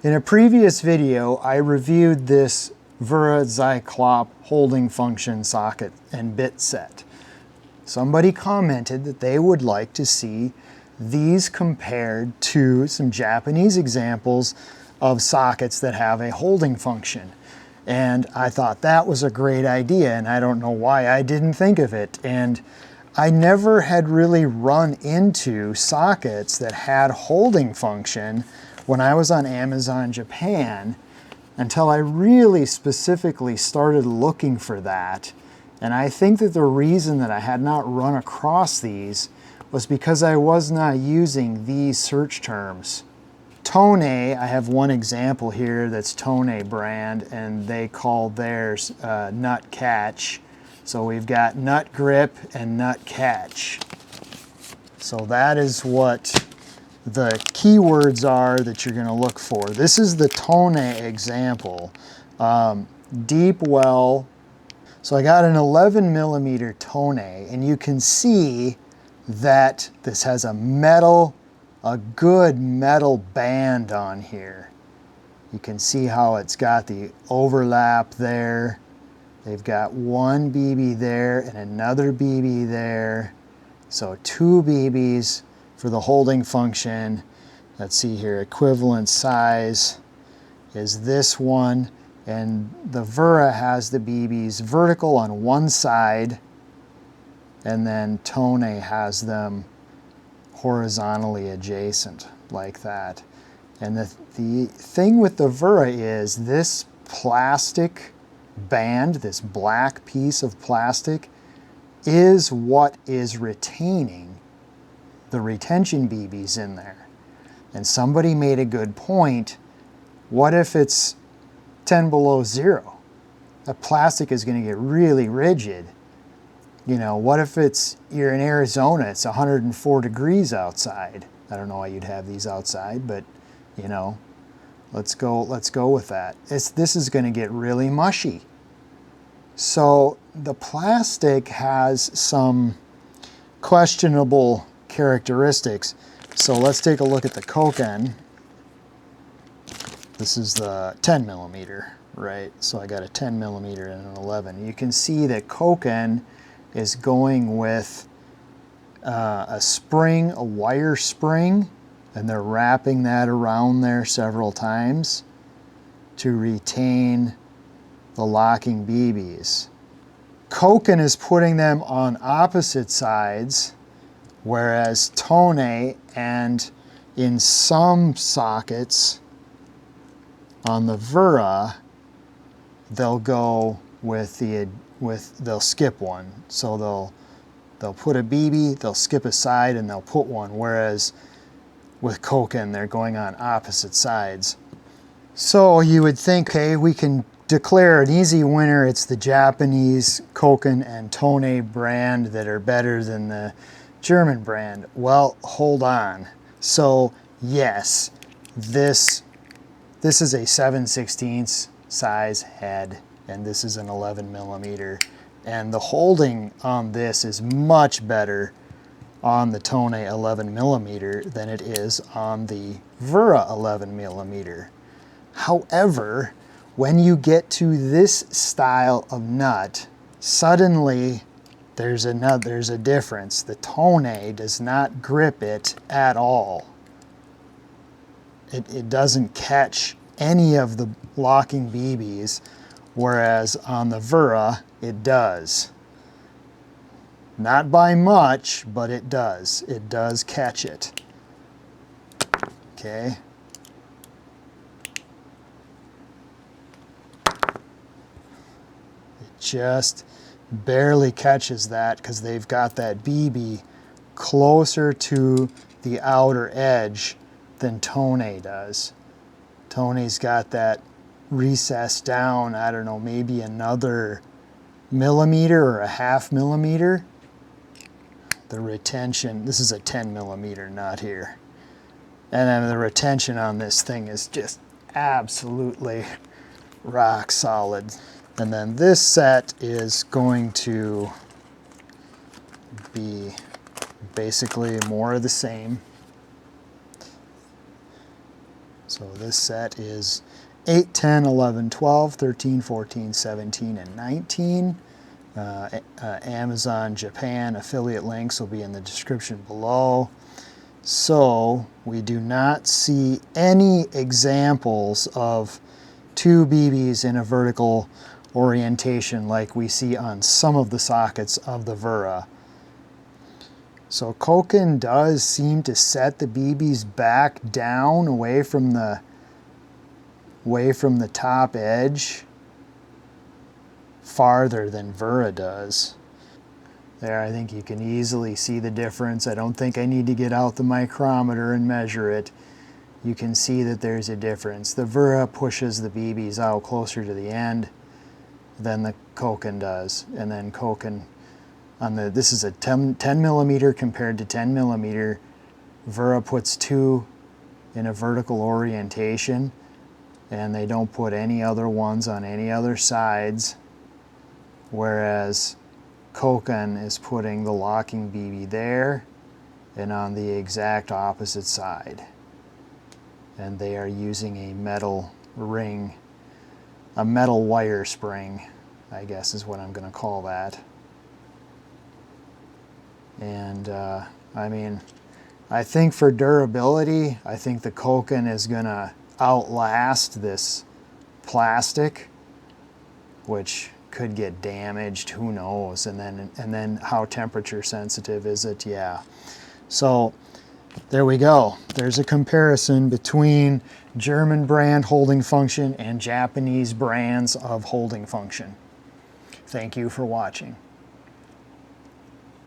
In a previous video, I reviewed this WERA Zyklop holding function socket and bit set. Somebody commented that they would like to see these compared to some Japanese examples of sockets that have a holding function. And I thought that was a great idea, and I don't know why I didn't think of it. And I never had really run into sockets that had holding function when I was on Amazon Japan until I really specifically started looking for that. And I think that the reason that I had not run across these was because I was not using these search terms. Tone, I have one example here that's Tone brand, and they call theirs nut catch. So we've got nut grip and nut catch. So that is what the keywords are that you're going to look for. This is the Tone example. Deep well. So I got an 11 millimeter Tone, and you can see that this has a good metal band on here. You can see how it's got the overlap there. They've got one BB there and another BB there. So two BBs for the holding function. Let's see here, equivalent size is this one. And the WERA has the BBs vertical on one side, and then Tone has them horizontally adjacent like that. And the thing with the WERA is this plastic band, this black piece of plastic, is what is retaining the retention BBs in there. And somebody made a good point. What if it's 10 below zero? The plastic is going to get really rigid. You know, what if you're in Arizona, it's 104 degrees outside? I don't know why you'd have these outside, but you know, let's go with that. This is going to get really mushy. So the plastic has some questionable characteristics. So let's take a look at the Koken. This is the 10 millimeter, right? So I got a 10 millimeter and an 11. You can see that Koken is going with a spring, a wire spring, and they're wrapping that around there several times to retain the locking BBs. Koken is putting them on opposite sides, whereas Tone and in some sockets on the WERA, they'll go with they'll skip one. So they'll put a BB, they'll skip a side, and they'll put one, whereas with Koken, they're going on opposite sides. So you would think, okay, we can declare an easy winner. It's the Japanese Koken and Tone brand that are better than the German brand. Well, hold on. So yes, this is a 7/16 size head, and this is an 11 millimeter. And the holding on this is much better on the Tone 11 millimeter than it is on the WERA 11 millimeter. However, when you get to this style of nut, suddenly there's a difference. The Tone does not grip it at all. It doesn't catch any of the locking BBs, whereas on the WERA it does. Not by much, but it does. It does catch it. Okay. It just barely catches that because they've got that BB closer to the outer edge than Tone does. Tone's got that recessed down, I don't know, maybe another millimeter or a half millimeter. The retention, this is a 10 millimeter nut here. And then the retention on this thing is just absolutely rock solid. And then this set is going to be basically more of the same. So this set is 8, 10, 11, 12, 13, 14, 17, and 19. Amazon Japan affiliate links will be in the description below. So we do not see any examples of two BBs in a vertical orientation like we see on some of the sockets of the WERA. So Koken does seem to set the BBs back down away from the top edge farther than WERA does. There, I think you can easily see the difference. I don't think I need to get out the micrometer and measure it. You can see that there's a difference. The WERA pushes the BBs out closer to the end than the Koken does. And then Koken, this is a 10 millimeter compared to 10 millimeter. WERA puts two in a vertical orientation, and they don't put any other ones on any other sides, whereas Koken is putting the locking BB there and on the exact opposite side. And they are using a metal ring, a metal wire spring, I guess is what I'm going to call that. And I mean, I think for durability, I think the Koken is going to outlast this plastic, which could get damaged, who knows, and then how temperature sensitive is it? Yeah. So there we go. There's a comparison between German brand holding function and Japanese brands of holding function. Thank you for watching.